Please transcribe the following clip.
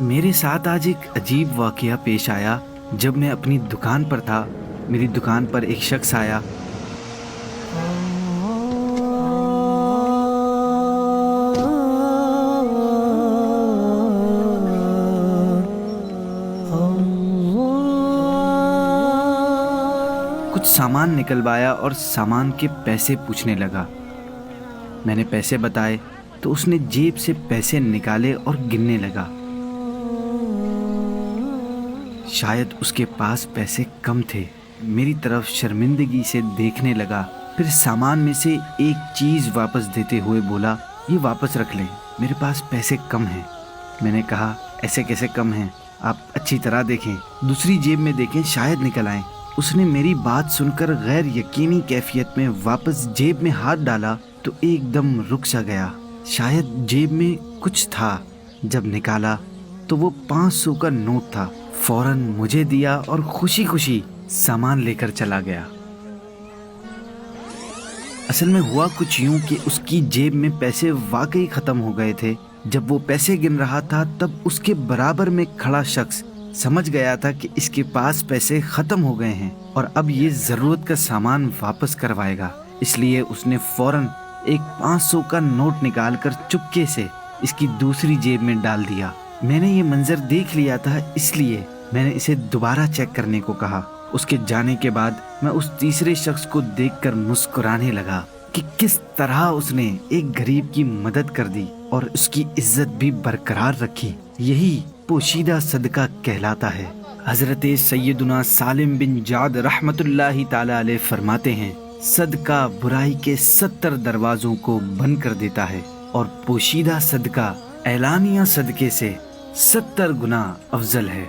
میرے ساتھ آج ایک عجیب واقعہ پیش آیا۔ جب میں اپنی دکان پر تھا، میری دکان پر ایک شخص آیا۔ کچھ سامان نکلوایا اور سامان کے پیسے پوچھنے لگا۔ میں نے پیسے بتائے تو اس نے جیب سے پیسے نکالے اور گننے لگا۔ شاید اس کے پاس پیسے کم تھے۔ میری طرف شرمندگی سے دیکھنے لگا، پھر سامان میں سے ایک چیز واپس دیتے ہوئے بولا، یہ واپس رکھ لیں، میرے پاس پیسے کم ہیں۔ میں نے کہا، ایسے کیسے کم ہیں؟ آپ اچھی طرح دیکھیں، دوسری جیب میں دیکھیں، شاید نکل آئیں۔ اس نے میری بات سن کر غیر یقینی کیفیت میں واپس جیب میں ہاتھ ڈالا تو ایک دم رک سا گیا۔ شاید جیب میں کچھ تھا۔ جب نکالا تو وہ 500 کا نوٹ تھا۔ فوراً مجھے دیا اور خوشی خوشی سامان لے کر چلا گیا۔ اصل میں ہوا کچھ یوں کہ اس کی جیب میں پیسے واقعی ختم ہو گئے تھے۔ جب وہ پیسے گن رہا تھا تب اس کے برابر میں کھڑا شخص سمجھ گیا تھا کہ اس کے پاس پیسے ختم ہو گئے ہیں اور اب یہ ضرورت کا سامان واپس کروائے گا، اس لیے اس نے فوراً ایک 500 کا نوٹ نکال کر چپکے سے اس کی دوسری جیب میں ڈال دیا۔ میں نے یہ منظر دیکھ لیا تھا، اس لیے میں نے اسے دوبارہ چیک کرنے کو کہا۔ اس کے جانے کے بعد میں اس تیسرے شخص کو دیکھ کر مسکرانے لگا کہ کس طرح اس نے ایک غریب کی مدد کر دی اور اس کی عزت بھی برقرار رکھی۔ یہی پوشیدہ صدقہ کہلاتا ہے۔ حضرت سیدنا سالم بن جعد رحمت اللہ تعالی علیہ فرماتے ہیں، صدقہ برائی کے 70 دروازوں کو بند کر دیتا ہے اور پوشیدہ صدقہ اعلانیہ صدقے سے 70 گنا افضل ہے۔